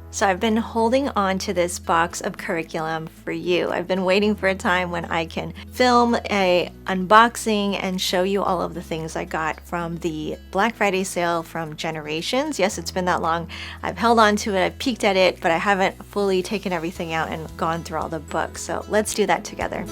So I've been holding on to this box of curriculum for you. I've been waiting for a time when I can film a unboxing and show you all of the things I got from the Black Friday sale from Generations. Yes, it's been that long. I've held on to it, I've peeked at it, but I haven't fully taken everything out and gone through all the books. So let's do that together.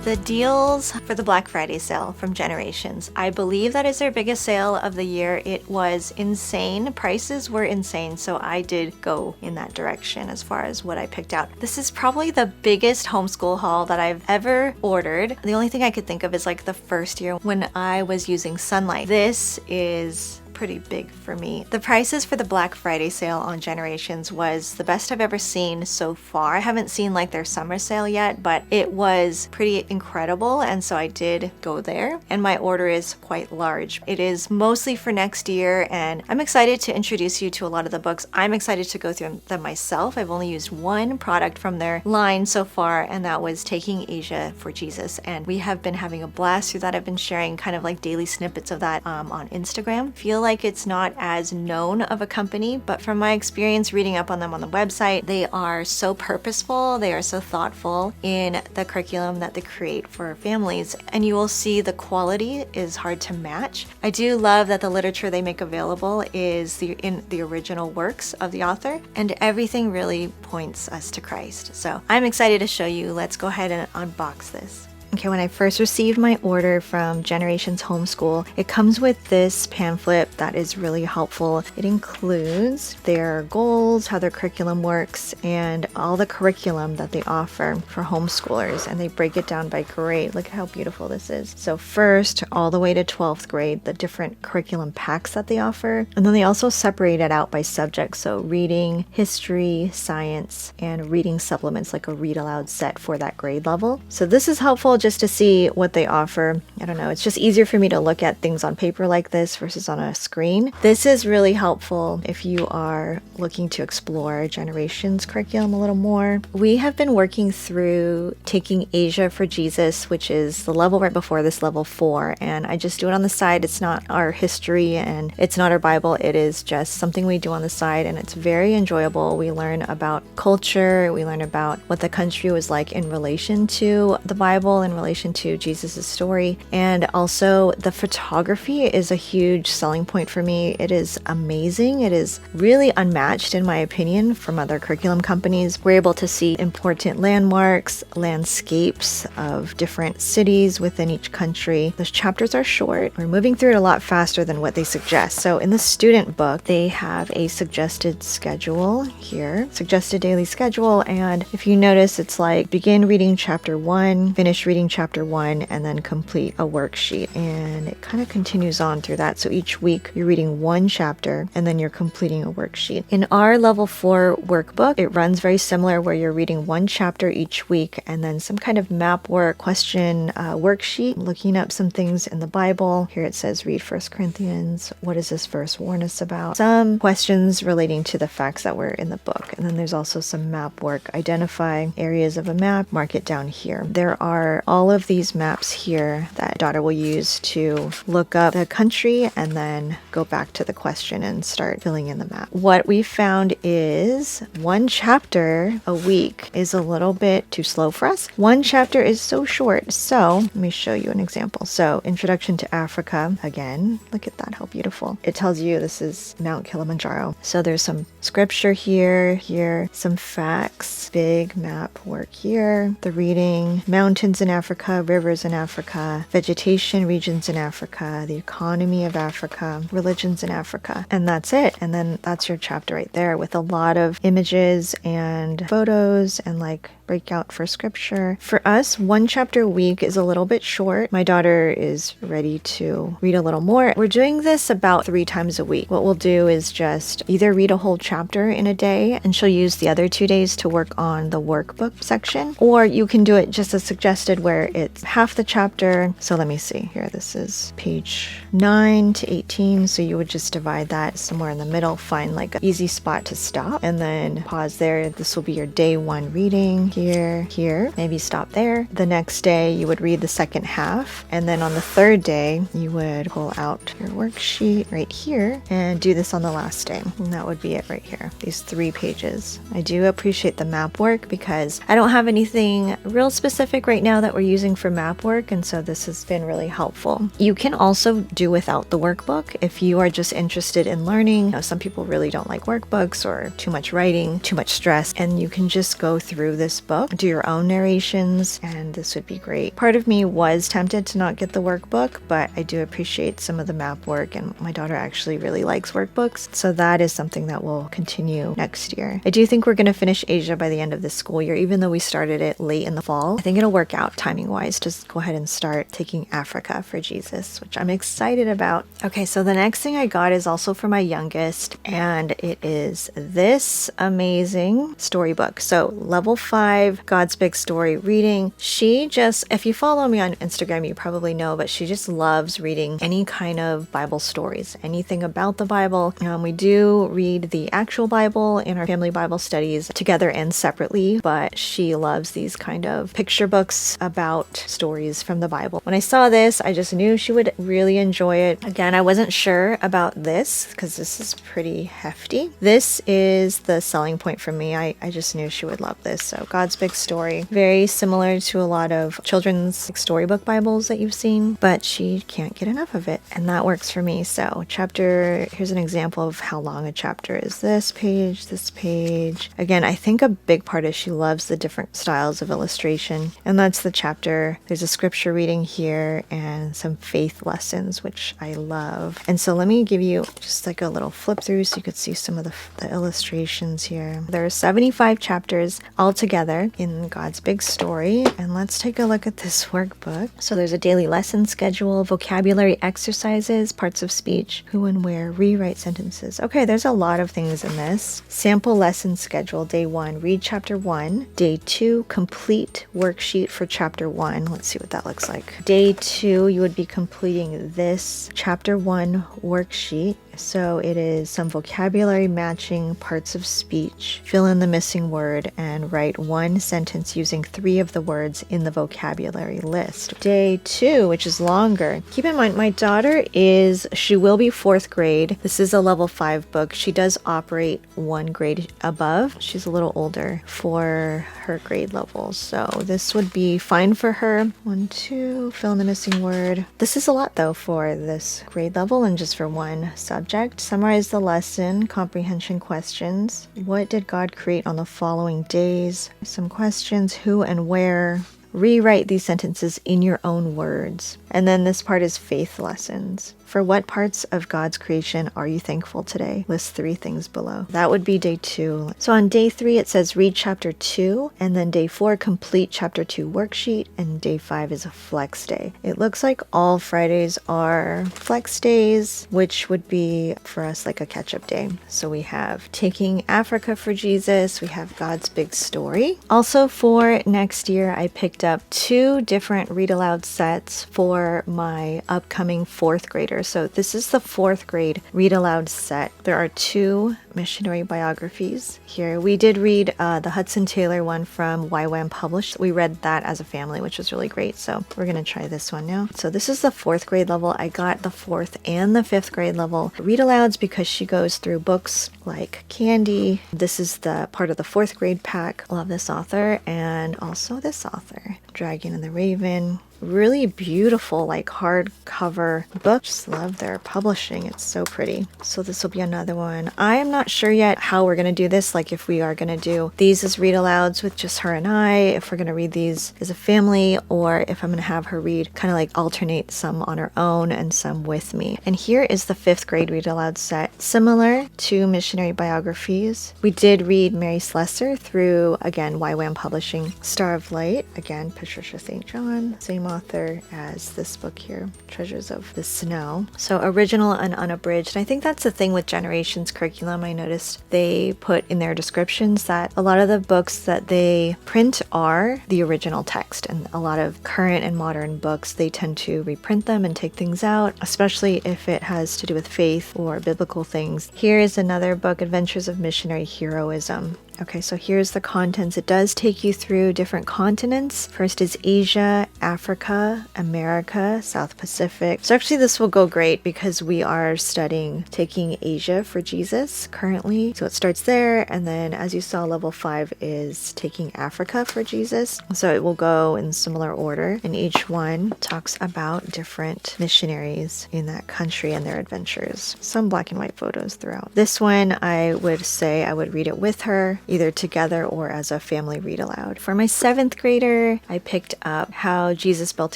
The deals for the Black Friday sale from Generations. I believe that is their biggest sale of the year. It was insane. Prices were insane, so I did go in that direction as far as what I picked out. This is probably the biggest homeschool haul that I've ever ordered. The only thing I could think of is like the first year when I was using Sunlight. This is pretty big for me. The prices for the Black Friday sale on Generations was the best I've ever seen so far. I haven't seen like their summer sale yet, but it was pretty incredible, and so I did go there, and my order is quite large. It is mostly for next year, and I'm excited to introduce you to a lot of the books. I'm excited to go through them myself. I've only used one product from their line so far, and that was Taking Asia for Jesus, and we have been having a blast through that. I've been sharing kind of like daily snippets of that on Instagram. Feel like it's not as known of a company, but from my experience reading up on them on the website, they are so purposeful, they are so thoughtful in the curriculum that they create for families, and you will see the quality is hard to match. I do love that the literature they make available is in the original works of the author, and everything really points us to Christ. So I'm excited to show you. Let's go ahead and unbox this. Okay, when I first received my order from Generations Homeschool, it comes with this pamphlet that is really helpful. It includes their goals, how their curriculum works, and all the curriculum that they offer for homeschoolers, and they break it down by grade. Look at how beautiful this is. So first, all the way to 12th grade, the different curriculum packs that they offer, and then they also separate it out by subject. So reading, history, science, and reading supplements, like a read aloud set for that grade level. So this is helpful just to see what they offer. I don't know, it's just easier for me to look at things on paper like this versus on a screen. This is really helpful if you are looking to explore Generations curriculum a little more. We have been working through Taking Asia for Jesus, which is the level right before this, level 4, and I just do it on the side. It's not our history and it's not our Bible. It is just something we do on the side, and it's very enjoyable. We learn about culture, we learn about what the country was like in relation to the Bible, in relation to Jesus' story, and also the photography is a huge selling point for me. It is amazing. It is really unmatched in my opinion from other curriculum companies. We're able to see important landmarks, landscapes of different cities within each country. Those chapters are short. We're moving through it a lot faster than what they suggest. So in the student book, they have a suggested schedule here, suggested daily schedule, and if you notice, it's like begin reading chapter 1, finish reading chapter 1, and then complete a worksheet, and it kind of continues on through that. So each week you're reading one chapter and then you're completing a worksheet. In our level 4 workbook, it runs very similar, where you're reading one chapter each week and then some kind of map work, question worksheet, looking up some things in the Bible. Here it says read 1 Corinthians. What does this verse warn us about? Some questions relating to the facts that were in the book, and then there's also some map work. Identify areas of a map, mark it down here. There are all of these maps here that daughter will use to look up the country and then go back to the question and start filling in the map. What we found is one chapter a week is a little bit too slow for us. One chapter is so short. So let me show you an example. So Introduction to Africa, again, look at that, how beautiful. It tells you this is Mount Kilimanjaro. So there's some scripture here, some facts, big map work here, the reading, mountains in Africa, rivers in Africa, vegetation regions in Africa, the economy of Africa, religions in Africa, and that's it. And then that's your chapter right there with a lot of images and photos and like breakout for scripture. For us, one chapter a week is a little bit short. My daughter is ready to read a little more. We're doing this about 3 times a week. What we'll do is just either read a whole chapter in a day, and she'll use the other 2 days to work on the workbook section, or you can do it just as suggested where it's half the chapter. So let me see here. This is page 9 to 18. So you would just divide that somewhere in the middle, find like an easy spot to stop and then pause there. This will be your day 1 reading. here, here, maybe stop there. The next day you would read the second half, and then on the third day you would pull out your worksheet right here and do this on the last day. And that would be it right here, these 3 pages. I do appreciate the map work because I don't have anything real specific right now that we're using for map work, and so this has been really helpful. You can also do without the workbook if you are just interested in learning. You know, some people really don't like workbooks or too much writing, too much stress, and you can just go through this book, do your own narrations, and this would be great. Part of me was tempted to not get the workbook, but I do appreciate some of the map work, and my daughter actually really likes workbooks, so that is something that will continue next year. I do think we're going to finish Asia by the end of this school year, even though we started it late in the fall. I think it'll work out timing-wise. Just go ahead and start taking Africa for Jesus, which I'm excited about. Okay, so the next thing I got is also for my youngest, and it is this amazing storybook. So level 5, God's Big Story reading. She just, if you follow me on Instagram, you probably know, but she just loves reading any kind of Bible stories, anything about the Bible. We do read the actual Bible in our family Bible studies together and separately, but she loves these kind of picture books about stories from the Bible. When I saw this, I just knew she would really enjoy it. Again, I wasn't sure about this because this is pretty hefty. This is the selling point for me. I just knew she would love this. So God's Big Story, very similar to a lot of children's storybook Bibles that you've seen, but she can't get enough of it, and that works for me. So here's an example of how long a chapter is. This page, this page. Again, I think a big part is she loves the different styles of illustration, and that's the chapter. There's a scripture reading here and some faith lessons, which I love. And so let me give you just like a little flip through so you could see some of the illustrations here. There are 75 chapters altogether in God's Big Story, and let's take a look at this workbook. So there's a daily lesson schedule, vocabulary exercises, parts of speech, who and where, rewrite sentences. Okay, there's a lot of things in this. Sample lesson schedule, day 1, read chapter 1. Day 2, complete worksheet for chapter 1. Let's see what that looks like. Day 2, you would be completing this chapter 1 worksheet. So it is some vocabulary matching, parts of speech, fill in the missing word, and write 1 sentence using 3 of the words in the vocabulary list. Day 2, which is longer. Keep in mind, my daughter she will be 4th grade. This is a level 5 book. She does operate 1 grade above. She's a little older for her grade level. So this would be fine for her. 1, 2, fill in the missing word. This is a lot though for this grade level and just for one subject. Summarize the lesson, comprehension questions. What did God create on the following days? Some questions, who and where. Rewrite these sentences in your own words. And then this part is faith lessons. For what parts of God's creation are you thankful today? List 3 things below. That would be day 2. So on day 3, it says read chapter 2, and then day 4, complete chapter 2 worksheet, and day 5 is a flex day. It looks like all Fridays are flex days, which would be for us like a catch-up day. So we have Taking Africa for Jesus, we have God's Big Story. Also for next year, I picked up 2 different read-aloud sets for my upcoming 4th graders. So this is the 4th grade read aloud set. There are 2 missionary biographies here. We did read the Hudson Taylor one from YWAM Published. We read that as a family, which was really great. So we're going to try this one now. So this is the 4th grade level. I got the 4th and the 5th grade level read alouds because she goes through books like Candy. This is the part of the 4th grade pack. Love this author, and also this author, Dragon and the Raven. Really beautiful, like hardcover book. Just love their publishing. It's so pretty. So this will be another one. I am not sure yet how we're going to do this, like if we are going to do these as read alouds with just her and I, if we're going to read these as a family, or if I'm going to have her read, kind of like alternate some on her own and some with me. And here is the 5th grade read aloud set, similar to missionary biographies. We did read Mary Slessor through, again, YWAM Publishing, Star of Light, again, Patricia St. John, same author as this book here, Treasures of the Snow. So original and unabridged. I think that's the thing with Generations curriculum. I noticed they put in their descriptions that a lot of the books that they print are the original text, and a lot of current and modern books, they tend to reprint them and take things out, especially if it has to do with faith or biblical things. Here is another book, Adventures of Missionary Heroism. Okay, so here's the contents. It does take you through different continents. First is Asia, Africa, America, South Pacific. So actually this will go great because we are studying taking Asia for Jesus currently. So it starts there, and then as you saw, level 5 is taking Africa for Jesus. So it will go in similar order, and each one talks about different missionaries in that country and their adventures. Some black and white photos throughout. This one, I would say I would read it with her, either together or as a family read aloud. For my 7th grader, I picked up How Jesus Built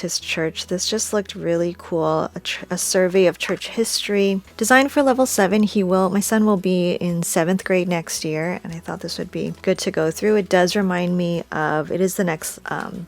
His Church. This just looked really cool. A survey of church history. Designed for level 7. My son will be in 7th grade next year, and I thought this would be good to go through. It does remind me of, it is the next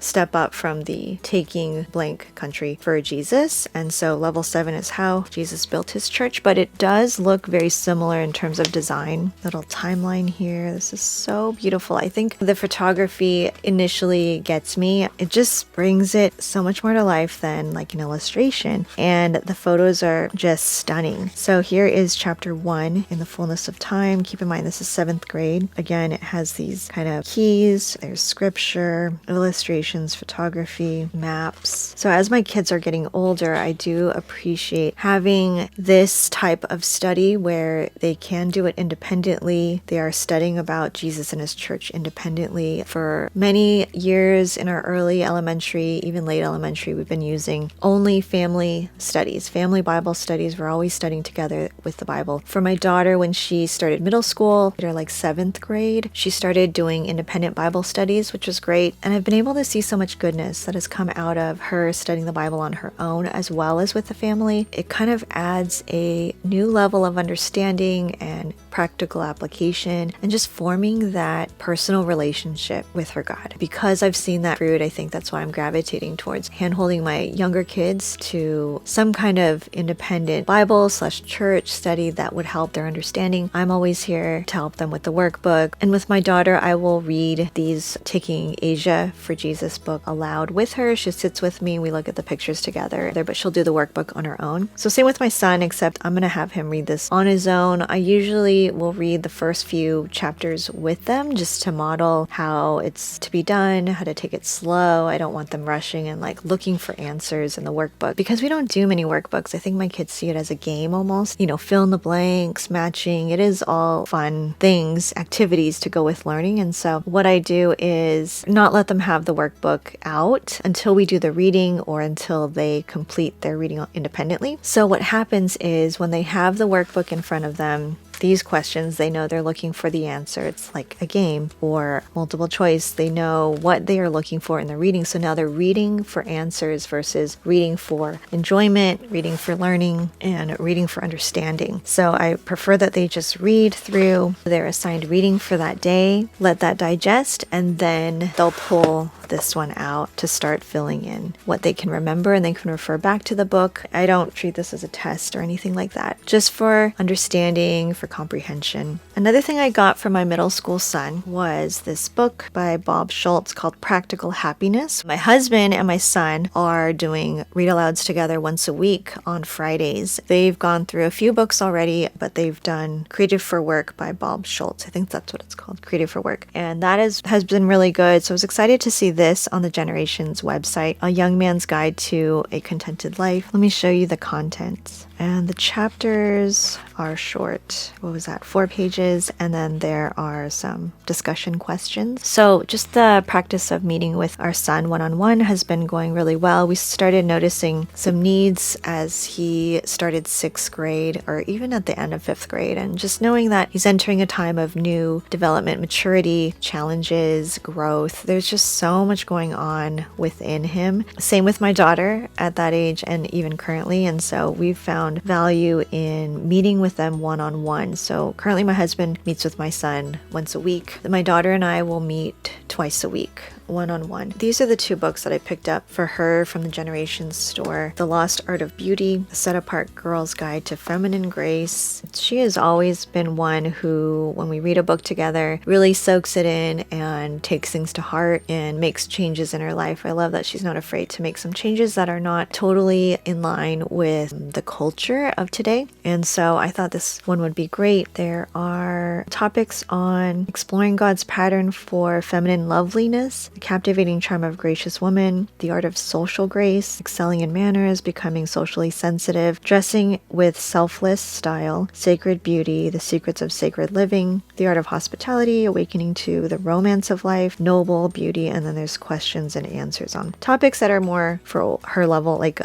step up from the taking blank country for Jesus. And so level 7 is How Jesus Built His Church, but it does look very similar in terms of design. Little timeline here. This is so beautiful. I think the photography initially gets me. It just brings it so much more to life than like an illustration. And the photos are just stunning. So here is chapter 1, In the Fullness of Time. Keep in mind, this is 7th grade. Again, it has these kind of keys. There's scripture, illustrations, photography, maps. So as my kids are getting older, I do appreciate having this type of study where they can do it independently. They are studying about Jesus and his church independently. For many years in our early elementary, even late elementary, we've been using only family studies, family Bible studies. We're always studying together with the Bible. For my daughter, when she started middle school, or like 7th grade, she started doing independent Bible studies, which was great. And I've been able to see so much goodness that has come out of her studying the Bible on her own as well as with the family. It kind of adds a new level of understanding and practical application and just forming that personal relationship with her God. Because I've seen that fruit, I think that's why I'm gravitating towards handholding my younger kids to some kind of independent Bible/church study that would help their understanding. I'm always here to help them with the workbook. And with my daughter, I will read these Taking Asia for Jesus book aloud with her. She sits with me. We look at the pictures together, but she'll do the workbook on her own. So same with my son, except I'm going to have him read this on his own. I usually will read the first few chapters with them just to model how it's to be done, how to take it slow. I don't want them rushing and like looking for answers in the workbook because we don't do many workbooks. I think my kids see it as a game almost, fill in the blanks, matching. It is all fun things, activities to go with learning. And so what I do is not let them have the workbook out until we do the reading or until they complete their reading independently. So what happens is when they have the workbook in front of them, these questions, they know they're looking for the answer. It's like a game or multiple choice. They know what they are looking for in the reading. So now they're reading for answers versus reading for enjoyment, reading for learning, and reading for understanding. So I prefer that they just read through their assigned reading for that day, let that digest, and then they'll pull this one out to start filling in what they can remember, and they can refer back to the book. I don't treat this as a test or anything like that, just for understanding, for comprehension. Another thing I got from my middle school son was this book by Bob Schultz called Practical Happiness. My husband and my son are doing read alouds together once a week on Fridays. They've gone through a few books already, but they've done Creative for Work by Bob Schultz. I think that's what it's called, Creative for Work. And that has been really good. So I was excited to see this on the Generations website, A Young Man's Guide to a Contented Life. Let me show you the contents. And the chapters are short. What was that? 4 pages. And then there are some discussion questions. So just the practice of meeting with our son one-on-one has been going really well. We started noticing some needs as he started 6th grade or even at the end of 5th grade. And just knowing that he's entering a time of new development, maturity, challenges, growth. There's just so much going on within him. Same with my daughter at that age and even currently. And so we've found value in meeting with them one-on-one. So currently my husband meets with my son once a week. My daughter and I will meet twice a week, one-on-one. These are the 2 books that I picked up for her from the Generations store. The Lost Art of Beauty, The Set Apart Girl's Guide to Feminine Grace. She has always been one who, when we read a book together, really soaks it in and takes things to heart and makes changes in her life. I love that she's not afraid to make some changes that are not totally in line with the culture of today. And so I thought this one would be great. There are topics on exploring God's pattern for feminine loveliness, the captivating charm of gracious woman, the art of social grace, excelling in manners, becoming socially sensitive, dressing with selfless style, sacred beauty, the secrets of sacred living, the art of hospitality, awakening to the romance of life, noble beauty, and then there's questions and answers on topics that are more for her level, like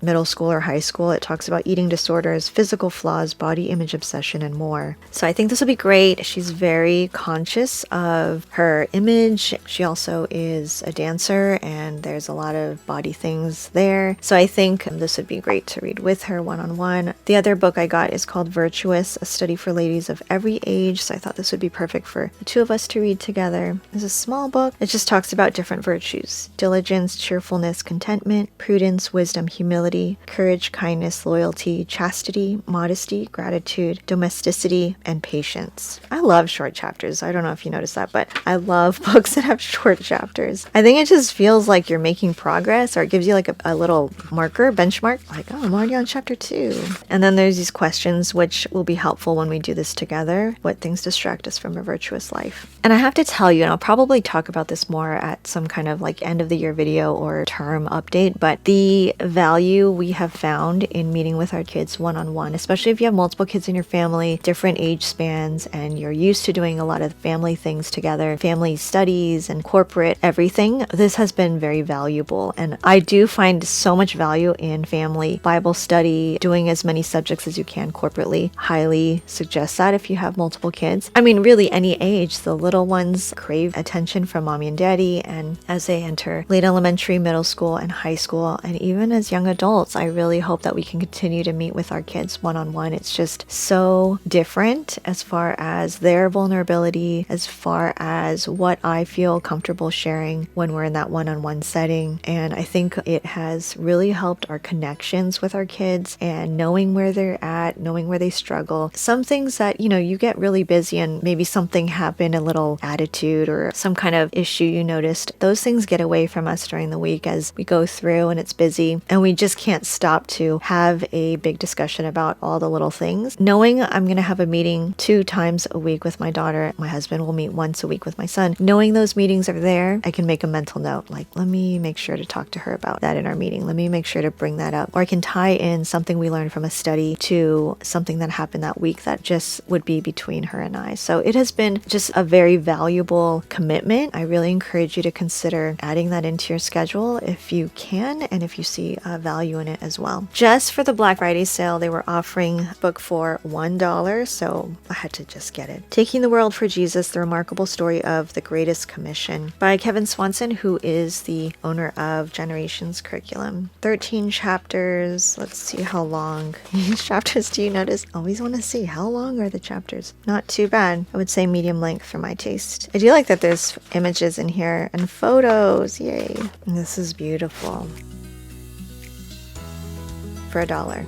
middle school or high school. It talks about eating disorders, physical flaws, body image obsession, and more. So I think this will be great. She's very conscious of her image. She also is a dancer, and there's a lot of body things there. So I think this would be great to read with her one-on-one. The other book I got is called Virtuous, a study for ladies of every age. So I thought this would be perfect for the two of us to read together. It's a small book. It just talks about different virtues: diligence, cheerfulness, contentment, prudence, wisdom, humility, courage, kindness, loyalty, chastity, modesty, gratitude, domesticity, and patience. I love short chapters. I don't know if you noticed that, but I love books that have short chapters. I think it just feels like you're making progress, or it gives you like a little marker, benchmark, like, oh, I'm already on chapter 2. And then there's these questions which will be helpful when we do this together. What things distract us from a virtuous life? And I have to tell you, and I'll probably talk about this more at some kind of like end of the year video or term update, but the value we have found in meeting with our kids one-on-one, especially if you have multiple kids in your family, different age spans, and you're used to doing a lot of family things together, family studies and corporate everything, this has been very valuable. And I do find so much value in family Bible study, doing as many subjects as you can corporately. Highly suggest that if you have multiple kids. I mean, really any age. The little ones crave attention from mommy and daddy, and as they enter late elementary, middle school, and high school, and even as young adults, I really hope that we can continue to meet with our kids one-on-one. It's just so different as far as their vulnerability, as far as what I feel comfortable sharing when we're in that one-on-one setting. And I think it has really helped our connections with our kids and knowing where they're at, knowing where they struggle. Some things that, you get really busy and maybe something happened, a little attitude or some kind of issue you noticed, those things get away from us during the week as we go through and it's busy, and we just can't stop to have a big discussion about all the little things. Knowing I'm going to have a meeting 2 times a week with my daughter, my husband will meet once a week with my son. Knowing those meetings are there, I can make a mental note, like, let me make sure to talk to her about that in our meeting. Let me make sure to bring that up. Or I can tie in something we learned from a study to something that happened that week that just would be between her and I. So it has been just a very valuable commitment. I really encourage you to consider adding that into your schedule if you can, and if you see value in it as well. Just for the Black Friday sale, they were offering a book for $1, so I had to just get it. Taking the World for Jesus, The Remarkable Story of the Greatest Commission by Kevin Swanson, who is the owner of Generations Curriculum. 13 chapters. Let's see how long. These chapters, do you notice? Always want to see how long are the chapters. Not too bad. I would say medium length for my taste. I do like that there's images in here and photos. Yay. And this is beautiful. For $1.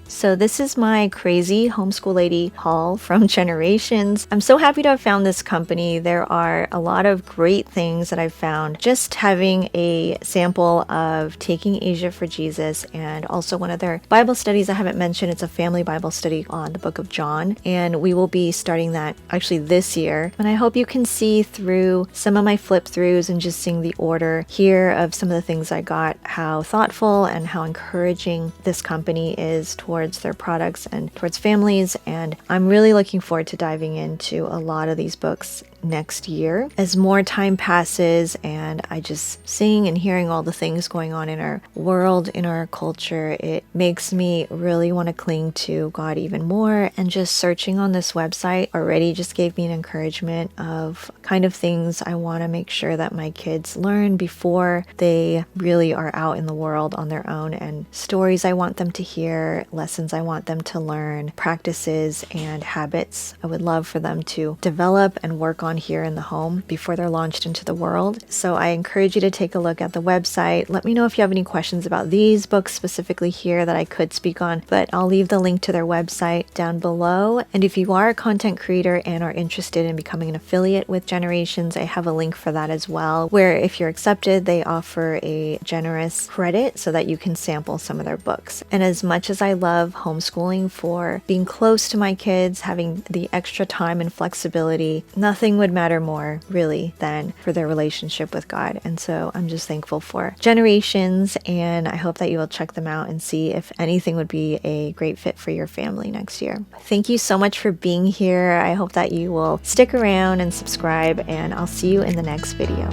So this is my crazy homeschool lady haul from Generations. I'm so happy to have found this company. There are a lot of great things that I've found. Just having a sample of Taking Asia for Jesus, and also one of their Bible studies I haven't mentioned. It's a family Bible study on the book of John, and we will be starting that actually this year. And I hope you can see through some of my flip throughs and just seeing the order here of some of the things I got, how thoughtful and how encouraging this company is towards their products and towards families. And I'm really looking forward to diving into a lot of these books next year as more time passes, and I just seeing and hearing all the things going on in our world, in our culture, it makes me really want to cling to God even more. And just searching on this website already just gave me an encouragement of kind of things I want to make sure that my kids learn before they really are out in the world on their own, and stories I want them to hear, lessons I want them to learn, practices and habits I would love for them to develop and work on on here in the home before they're launched into the world. So I encourage you to take a look at the website. Let me know if you have any questions about these books specifically here that I could speak on, but I'll leave the link to their website down below. And if you are a content creator and are interested in becoming an affiliate with Generations, I have a link for that as well, where if you're accepted, they offer a generous credit so that you can sample some of their books. And as much as I love homeschooling for being close to my kids, having the extra time and flexibility, nothing would matter more really than for their relationship with God. And so I'm just thankful for Generations, and I hope that you will check them out and see if anything would be a great fit for your family next year. Thank you so much for being here. I hope that you will stick around and subscribe, and I'll see you in the next video.